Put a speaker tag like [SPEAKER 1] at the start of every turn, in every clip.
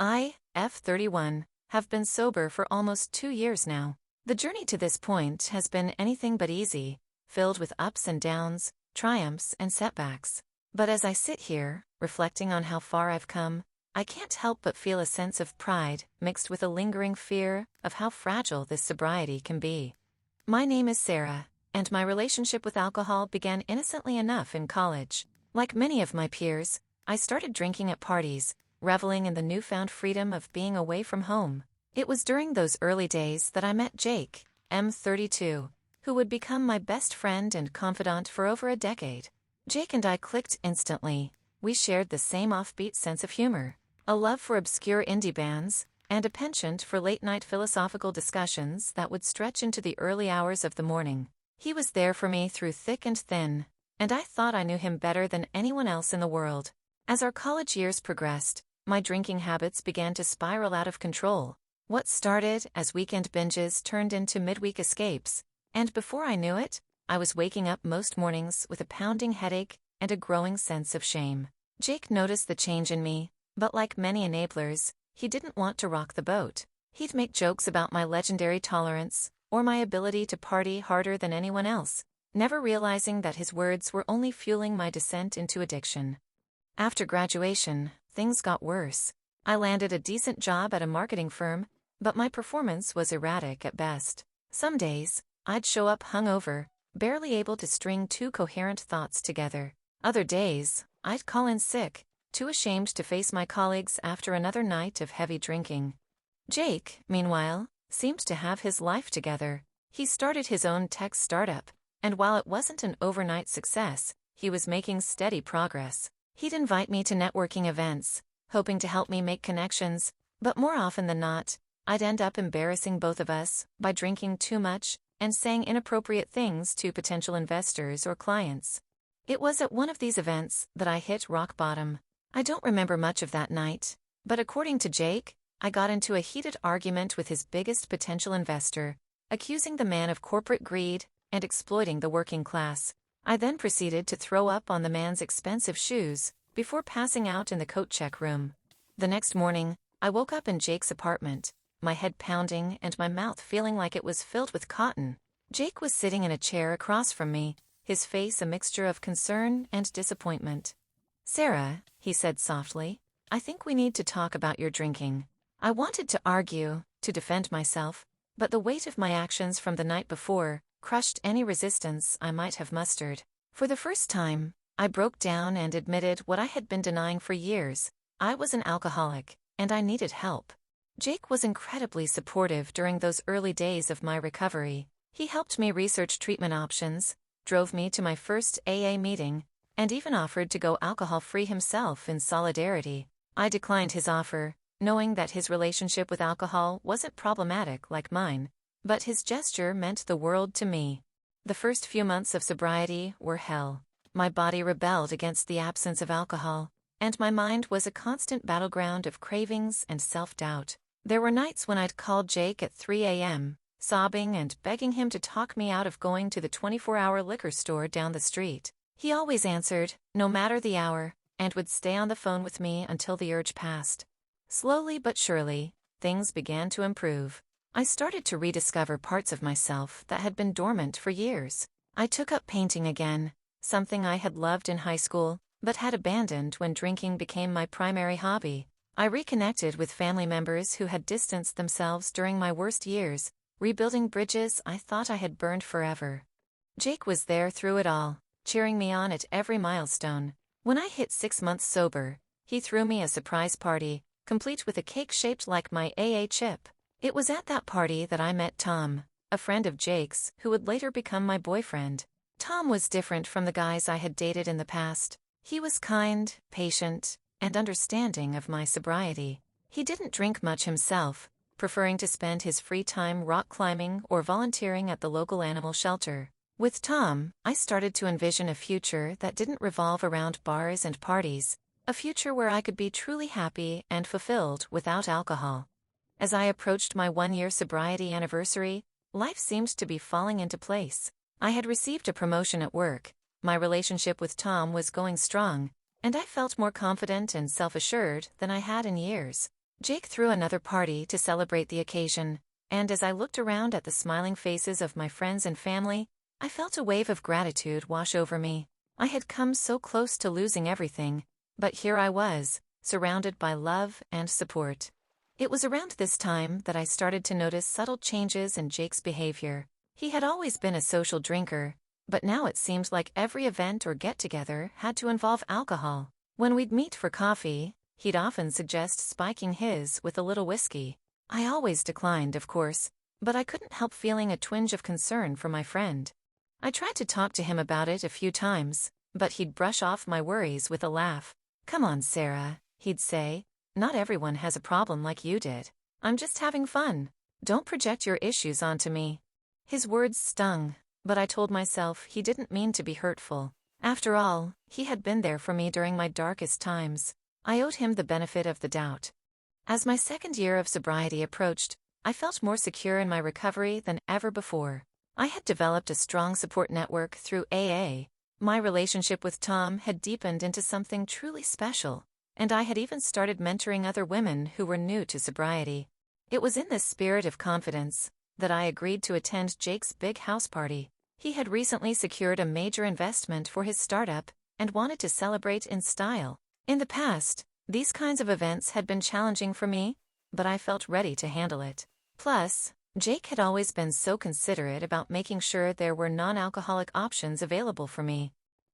[SPEAKER 1] I, F31, have been sober for almost 2 years now. The journey to this point has been anything but easy, filled with ups and downs, triumphs and setbacks. But as I sit here, reflecting on how far I've come, I can't help but feel a sense of pride mixed with a lingering fear of how fragile this sobriety can be. My name is Sarah, and my relationship with alcohol began innocently enough in college. Like many of my peers, I started drinking at parties, reveling in the newfound freedom of being away from home. It was during those early days that I met Jake, M32, who would become my best friend and confidant for over a decade. Jake and I clicked instantly. We shared the same offbeat sense of humor, a love for obscure indie bands, and a penchant for late-night philosophical discussions that would stretch into the early hours of the morning. He was there for me through thick and thin, and I thought I knew him better than anyone else in the world. As our college years progressed, my drinking habits began to spiral out of control. What started as weekend binges turned into midweek escapes, and before I knew it, I was waking up most mornings with a pounding headache and a growing sense of shame. Jake noticed the change in me, but like many enablers, he didn't want to rock the boat. He'd make jokes about my legendary tolerance, or my ability to party harder than anyone else, never realizing that his words were only fueling my descent into addiction. After graduation, things got worse. I landed a decent job at a marketing firm, but my performance was erratic at best. Some days, I'd show up hungover, barely able to string two coherent thoughts together. Other days, I'd call in sick, too ashamed to face my colleagues after another night of heavy drinking. Jake, meanwhile, seemed to have his life together. He started his own tech startup, and while it wasn't an overnight success, he was making steady progress. He'd invite me to networking events, hoping to help me make connections, but more often than not, I'd end up embarrassing both of us by drinking too much and saying inappropriate things to potential investors or clients. It was at one of these events that I hit rock bottom. I don't remember much of that night, but according to Jake, I got into a heated argument with his biggest potential investor, accusing the man of corporate greed and exploiting the working class. I then proceeded to throw up on the man's expensive shoes before passing out in the coat check room. The next morning, I woke up in Jake's apartment, my head pounding and my mouth feeling like it was filled with cotton. Jake was sitting in a chair across from me, his face a mixture of concern and disappointment. "Sarah," he said softly, "I think we need to talk about your drinking." I wanted to argue, to defend myself, but the weight of my actions from the night before crushed any resistance I might have mustered. For the first time, I broke down and admitted what I had been denying for years. I was an alcoholic, and I needed help. Jake was incredibly supportive during those early days of my recovery. He helped me research treatment options, drove me to my first AA meeting, and even offered to go alcohol-free himself in solidarity. I declined his offer, knowing that his relationship with alcohol wasn't problematic like mine, but his gesture meant the world to me. The first few months of sobriety were hell. My body rebelled against the absence of alcohol, and my mind was a constant battleground of cravings and self-doubt. There were nights when I'd call Jake at 3 a.m., sobbing and begging him to talk me out of going to the 24-hour liquor store down the street. He always answered, no matter the hour, and would stay on the phone with me until the urge passed. Slowly but surely, things began to improve. I started to rediscover parts of myself that had been dormant for years. I took up painting again, something I had loved in high school, but had abandoned when drinking became my primary hobby. I reconnected with family members who had distanced themselves during my worst years, rebuilding bridges I thought I had burned forever. Jake was there through it all, cheering me on at every milestone. When I hit 6 months sober, he threw me a surprise party, complete with a cake shaped like my AA chip. It was at that party that I met Tom, a friend of Jake's who would later become my boyfriend. Tom was different from the guys I had dated in the past. He was kind, patient, and understanding of my sobriety. He didn't drink much himself, preferring to spend his free time rock climbing or volunteering at the local animal shelter. With Tom, I started to envision a future that didn't revolve around bars and parties, a future where I could be truly happy and fulfilled without alcohol. As I approached my 1-year sobriety anniversary, life seemed to be falling into place. I had received a promotion at work, my relationship with Tom was going strong, and I felt more confident and self-assured than I had in years. Jake threw another party to celebrate the occasion, and as I looked around at the smiling faces of my friends and family, I felt a wave of gratitude wash over me. I had come so close to losing everything, but here I was, surrounded by love and support. It was around this time that I started to notice subtle changes in Jake's behavior. He had always been a social drinker, but now it seemed like every event or get-together had to involve alcohol. When we'd meet for coffee, he'd often suggest spiking his with a little whiskey. I always declined, of course, but I couldn't help feeling a twinge of concern for my friend. I tried to talk to him about it a few times, but he'd brush off my worries with a laugh. "Come on, Sarah," he'd say. "Not everyone has a problem like you did. I'm just having fun. Don't project your issues onto me." His words stung, but I told myself he didn't mean to be hurtful. After all, he had been there for me during my darkest times. I owed him the benefit of the doubt. As my second year of sobriety approached, I felt more secure in my recovery than ever before. I had developed a strong support network through AA. My relationship with Tom had deepened into something truly special, and I had even started mentoring other women who were new to sobriety. It was in this spirit of confidence that I agreed to attend Jake's big house party. He had recently secured a major investment for his startup and wanted to celebrate in style. In the past, these kinds of events had been challenging for me, but I felt ready to handle it. Plus, Jake had always been so considerate about making sure there were non-alcoholic options available for me.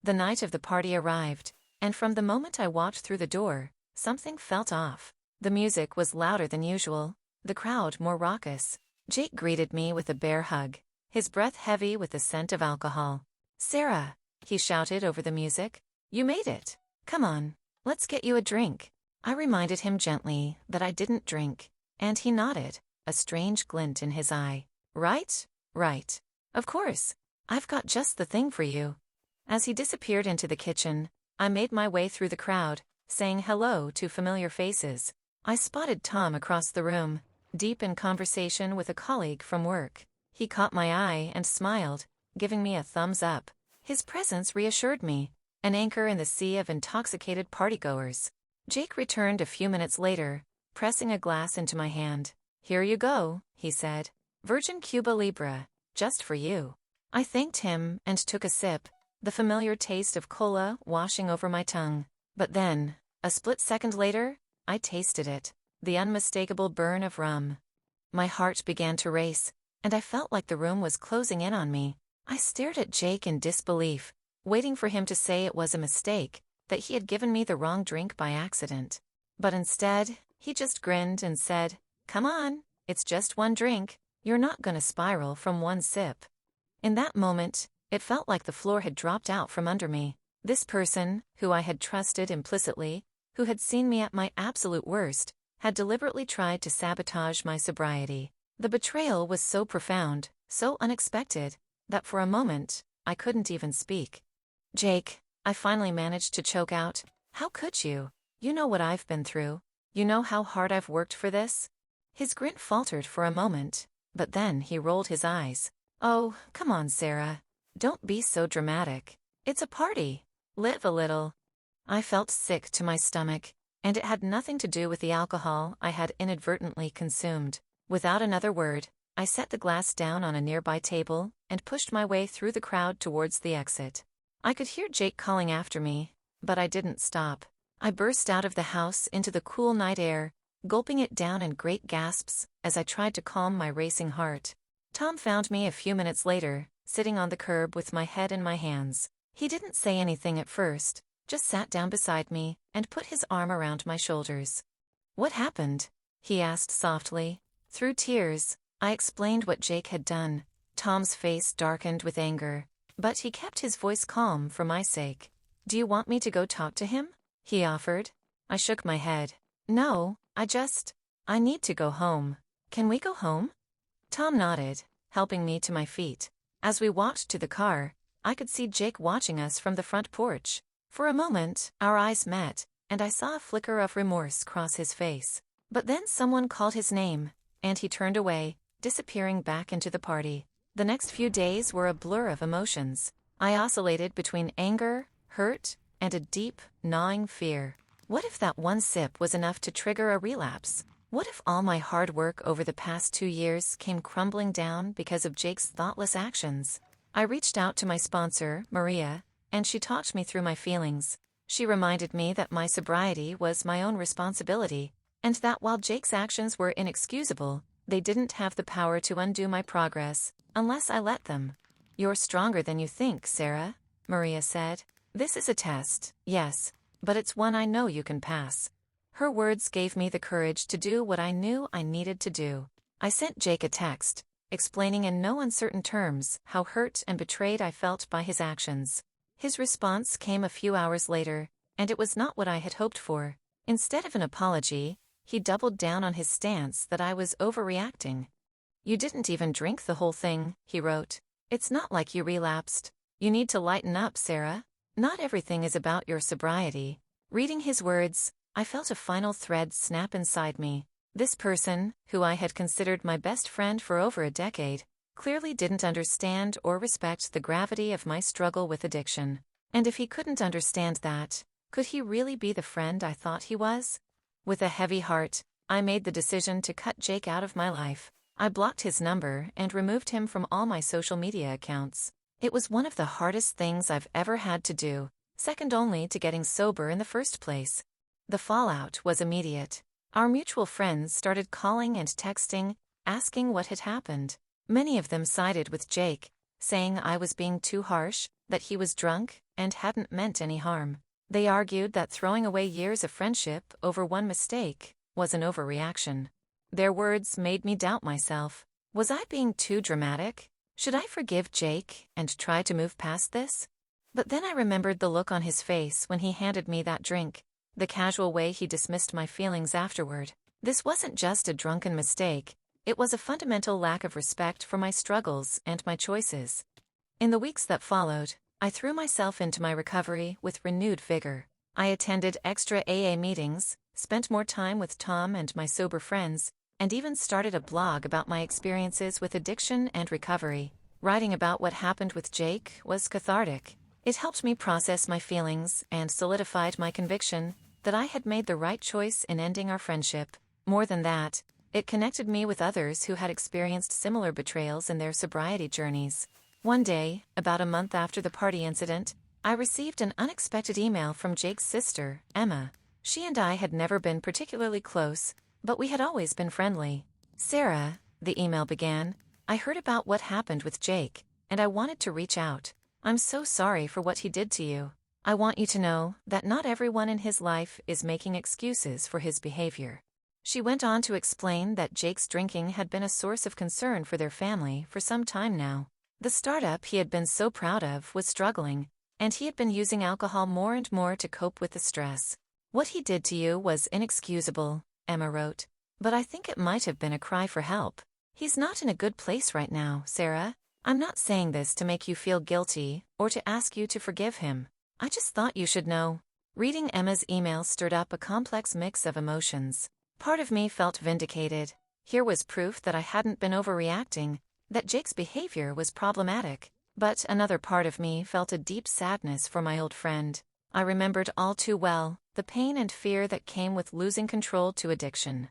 [SPEAKER 1] The night of the party arrived, and from the moment I walked through the door, something felt off. The music was louder than usual, the crowd more raucous. Jake greeted me with a bear hug, his breath heavy with the scent of alcohol. "Sarah," he shouted over the music, "you made it. Come on, let's get you a drink." I reminded him gently that I didn't drink, and he nodded, a strange glint in his eye. Right. Of course. I've got just the thing for you." As he disappeared into the kitchen, I made my way through the crowd, saying hello to familiar faces. I spotted Tom across the room, deep in conversation with a colleague from work. He caught my eye and smiled, giving me a thumbs up. His presence reassured me, an anchor in the sea of intoxicated partygoers. Jake returned a few minutes later, pressing a glass into my hand. "Here you go," he said. "Virgin Cuba Libre, just for you." I thanked him and took a sip, the familiar taste of cola washing over my tongue. But then, a split second later, I tasted it, the unmistakable burn of rum. My heart began to race, and I felt like the room was closing in on me. I stared at Jake in disbelief, waiting for him to say it was a mistake, that he had given me the wrong drink by accident. But instead, he just grinned and said, "Come on, it's just one drink. You're not gonna spiral from one sip." In that moment, it felt like the floor had dropped out from under me. This person, who I had trusted implicitly, who had seen me at my absolute worst, had deliberately tried to sabotage my sobriety. The betrayal was so profound, so unexpected, that for a moment, I couldn't even speak. "Jake," I finally managed to choke out, "how could you? You know what I've been through. You know how hard I've worked for this." His grin faltered for a moment, but then he rolled his eyes. "Oh, come on, Sarah. Don't be so dramatic. It's a party. Live a little." I felt sick to my stomach, and it had nothing to do with the alcohol I had inadvertently consumed. Without another word, I set the glass down on a nearby table and pushed my way through the crowd towards the exit. I could hear Jake calling after me, but I didn't stop. I burst out of the house into the cool night air, gulping it down in great gasps as I tried to calm my racing heart. Tom found me a few minutes later, sitting on the curb with my head in my hands. He didn't say anything at first, just sat down beside me and put his arm around my shoulders. "What happened?" he asked softly. Through tears, I explained what Jake had done. Tom's face darkened with anger, but he kept his voice calm for my sake. "Do you want me to go talk to him?" he offered. I shook my head. "No, I need to go home. Can we go home?" Tom nodded, helping me to my feet. As we walked to the car, I could see Jake watching us from the front porch. For a moment, our eyes met, and I saw a flicker of remorse cross his face. But then someone called his name, and he turned away, disappearing back into the party. The next few days were a blur of emotions. I oscillated between anger, hurt, and a deep, gnawing fear. What if that one sip was enough to trigger a relapse? What if all my hard work over the past 2 years came crumbling down because of Jake's thoughtless actions? I reached out to my sponsor, Maria, and she talked me through my feelings. She reminded me that my sobriety was my own responsibility, and that while Jake's actions were inexcusable, they didn't have the power to undo my progress, unless I let them. "You're stronger than you think, Sarah," Maria said. "This is a test, yes, but it's one I know you can pass." Her words gave me the courage to do what I knew I needed to do. I sent Jake a text, explaining in no uncertain terms how hurt and betrayed I felt by his actions. His response came a few hours later, and it was not what I had hoped for. Instead of an apology, he doubled down on his stance that I was overreacting. "You didn't even drink the whole thing," he wrote. "It's not like you relapsed. You need to lighten up, Sarah. Not everything is about your sobriety." Reading his words, I felt a final thread snap inside me. This person, who I had considered my best friend for over a decade, clearly didn't understand or respect the gravity of my struggle with addiction. And if he couldn't understand that, could he really be the friend I thought he was? With a heavy heart, I made the decision to cut Jake out of my life. I blocked his number and removed him from all my social media accounts. It was one of the hardest things I've ever had to do, second only to getting sober in the first place. The fallout was immediate. Our mutual friends started calling and texting, asking what had happened. Many of them sided with Jake, saying I was being too harsh, that he was drunk, and hadn't meant any harm. They argued that throwing away years of friendship over one mistake was an overreaction. Their words made me doubt myself. Was I being too dramatic? Should I forgive Jake and try to move past this? But then I remembered the look on his face when he handed me that drink, the casual way he dismissed my feelings afterward. This wasn't just a drunken mistake, it was a fundamental lack of respect for my struggles and my choices. In the weeks that followed, I threw myself into my recovery with renewed vigor. I attended extra AA meetings, spent more time with Tom and my sober friends, and even started a blog about my experiences with addiction and recovery. Writing about what happened with Jake was cathartic. It helped me process my feelings and solidified my conviction that I had made the right choice in ending our friendship. More than that, it connected me with others who had experienced similar betrayals in their sobriety journeys. One day, about a month after the party incident, I received an unexpected email from Jake's sister, Emma. She and I had never been particularly close, but we had always been friendly. "Sarah," the email began, "I heard about what happened with Jake, and I wanted to reach out. I'm so sorry for what he did to you. I want you to know that not everyone in his life is making excuses for his behavior." She went on to explain that Jake's drinking had been a source of concern for their family for some time now. The startup he had been so proud of was struggling, and he had been using alcohol more and more to cope with the stress. "What he did to you was inexcusable," Emma wrote, "but I think it might have been a cry for help. He's not in a good place right now, Sarah. I'm not saying this to make you feel guilty or to ask you to forgive him. I just thought you should know." Reading Emma's email stirred up a complex mix of emotions. Part of me felt vindicated. Here was proof that I hadn't been overreacting, that Jake's behavior was problematic. But another part of me felt a deep sadness for my old friend. I remembered all too well the pain and fear that came with losing control to addiction.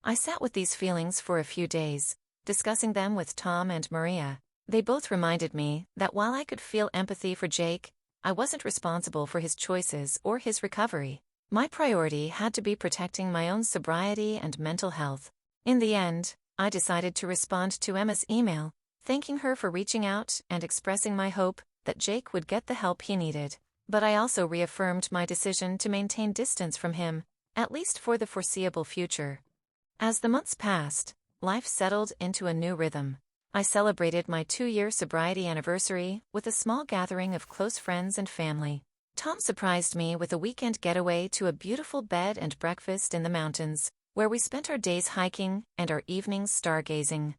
[SPEAKER 1] I sat with these feelings for a few days, discussing them with Tom and Maria. They both reminded me that while I could feel empathy for Jake, I wasn't responsible for his choices or his recovery. My priority had to be protecting my own sobriety and mental health. In the end, I decided to respond to Emma's email, thanking her for reaching out and expressing my hope that Jake would get the help he needed. But I also reaffirmed my decision to maintain distance from him, at least for the foreseeable future. As the months passed, life settled into a new rhythm. I celebrated my 2-year sobriety anniversary with a small gathering of close friends and family. Tom surprised me with a weekend getaway to a beautiful bed and breakfast in the mountains, where we spent our days hiking and our evenings stargazing.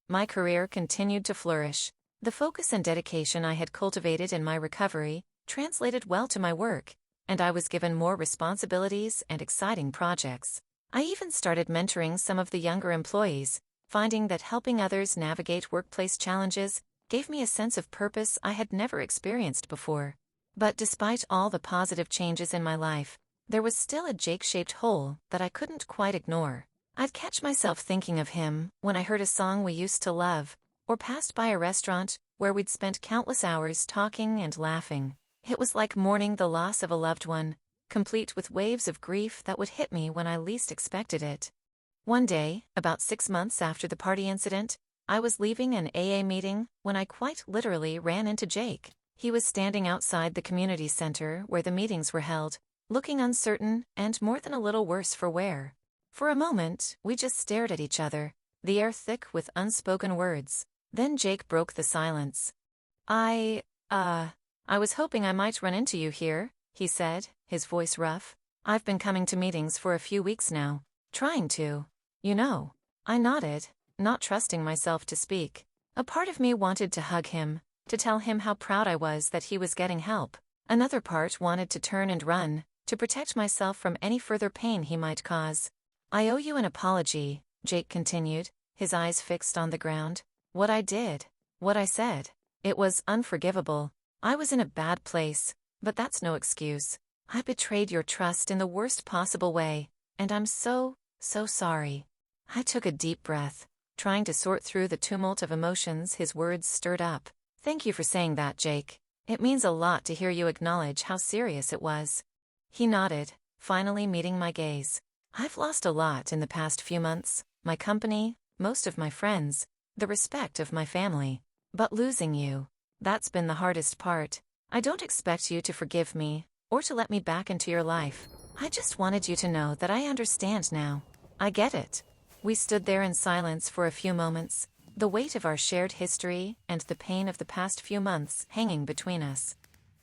[SPEAKER 1] My career continued to flourish. The focus and dedication I had cultivated in my recovery translated well to my work, and I was given more responsibilities and exciting projects. I even started mentoring some of the younger employees, finding that helping others navigate workplace challenges gave me a sense of purpose I had never experienced before. But despite all the positive changes in my life, there was still a Jake-shaped hole that I couldn't quite ignore. I'd catch myself thinking of him when I heard a song we used to love, or passed by a restaurant where we'd spent countless hours talking and laughing. It was like mourning the loss of a loved one, complete with waves of grief that would hit me when I least expected it. One day, about 6 months after the party incident, I was leaving an AA meeting when I quite literally ran into Jake. He was standing outside the community center where the meetings were held, looking uncertain and more than a little worse for wear. For a moment, we just stared at each other, the air thick with unspoken words. Then Jake broke the silence. I was hoping I might run into you here, he said, his voice rough. I've been coming to meetings for a few weeks now, trying to. You know. I nodded, not trusting myself to speak. A part of me wanted to hug him, to tell him how proud I was that he was getting help. Another part wanted to turn and run, to protect myself from any further pain he might cause. I owe you an apology, Jake continued, his eyes fixed on the ground. What I did, what I said, it was unforgivable. I was in a bad place, but that's no excuse. I betrayed your trust in the worst possible way, and I'm so sorry. I took a deep breath, trying to sort through the tumult of emotions his words stirred up. Thank you for saying that, Jake. It means a lot to hear you acknowledge how serious it was. He nodded, finally meeting my gaze. I've lost a lot in the past few months, my company, most of my friends, the respect of my family. But losing you, that's been the hardest part. I don't expect you to forgive me, or to let me back into your life. I just wanted you to know that I understand now. I get it. We stood there in silence for a few moments, the weight of our shared history and the pain of the past few months hanging between us.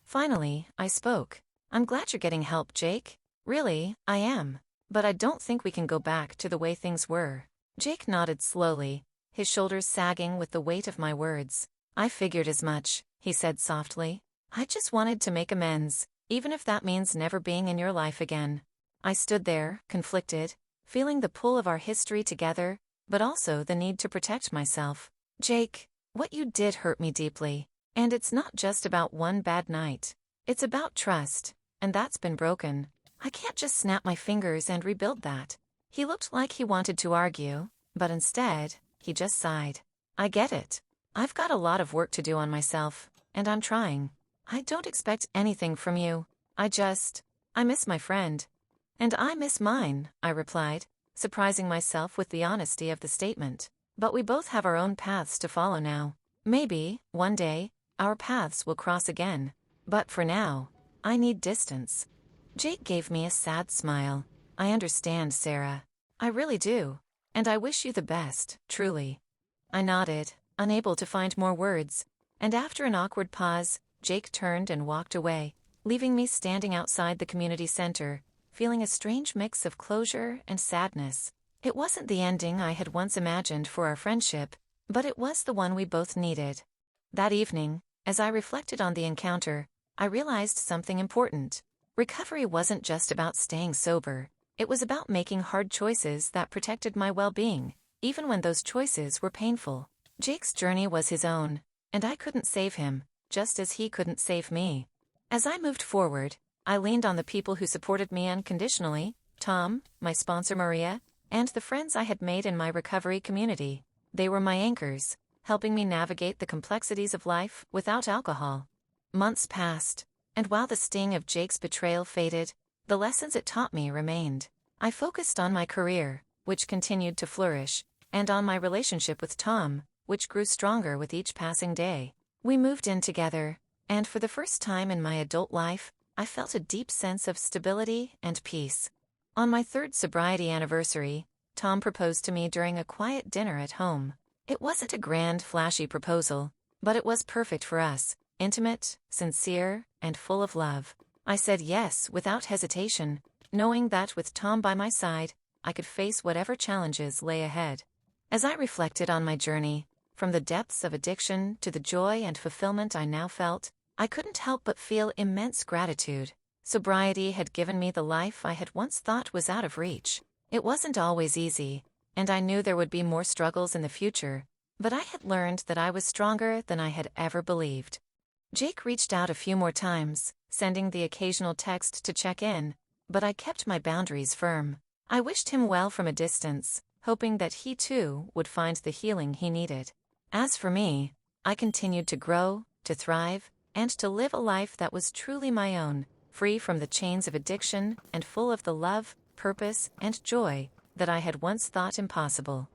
[SPEAKER 1] Finally, I spoke. I'm glad you're getting help, Jake. Really, I am. But I don't think we can go back to the way things were. Jake nodded slowly, his shoulders sagging with the weight of my words. I figured as much, he said softly. I just wanted to make amends, even if that means never being in your life again. I stood there, conflicted, feeling the pull of our history together, but also the need to protect myself. Jake, what you did hurt me deeply. And it's not just about one bad night. It's about trust, and that's been broken. I can't just snap my fingers and rebuild that. He looked like he wanted to argue, but instead, he just sighed. I get it. I've got a lot of work to do on myself, and I'm trying. I don't expect anything from you. I miss my friend. And I miss mine, I replied, surprising myself with the honesty of the statement. But we both have our own paths to follow now. Maybe, one day, our paths will cross again. But for now, I need distance. Jake gave me a sad smile. I understand, Sarah. I really do. And I wish you the best, truly. I nodded, unable to find more words, and after an awkward pause, Jake turned and walked away, leaving me standing outside the community center, feeling a strange mix of closure and sadness. It wasn't the ending I had once imagined for our friendship, but it was the one we both needed. That evening, as I reflected on the encounter, I realized something important. Recovery wasn't just about staying sober. It was about making hard choices that protected my well-being, even when those choices were painful. Jake's journey was his own, and I couldn't save him, just as he couldn't save me. As I moved forward, I leaned on the people who supported me unconditionally, Tom, my sponsor Maria, and the friends I had made in my recovery community. They were my anchors, helping me navigate the complexities of life without alcohol. Months passed, and while the sting of Jake's betrayal faded, the lessons it taught me remained. I focused on my career, which continued to flourish, and on my relationship with Tom, which grew stronger with each passing day. We moved in together, and for the first time in my adult life, I felt a deep sense of stability and peace. On my third sobriety anniversary, Tom proposed to me during a quiet dinner at home. It wasn't a grand, flashy proposal, but it was perfect for us, intimate, sincere, and full of love. I said yes without hesitation, knowing that with Tom by my side, I could face whatever challenges lay ahead. As I reflected on my journey, from the depths of addiction to the joy and fulfillment I now felt, I couldn't help but feel immense gratitude. Sobriety had given me the life I had once thought was out of reach. It wasn't always easy, and I knew there would be more struggles in the future, but I had learned that I was stronger than I had ever believed. Jake reached out a few more times, sending the occasional text to check in, but I kept my boundaries firm. I wished him well from a distance, hoping that he too would find the healing he needed. As for me, I continued to grow, to thrive, and to live a life that was truly my own, free from the chains of addiction and full of the love, purpose, and joy that I had once thought impossible.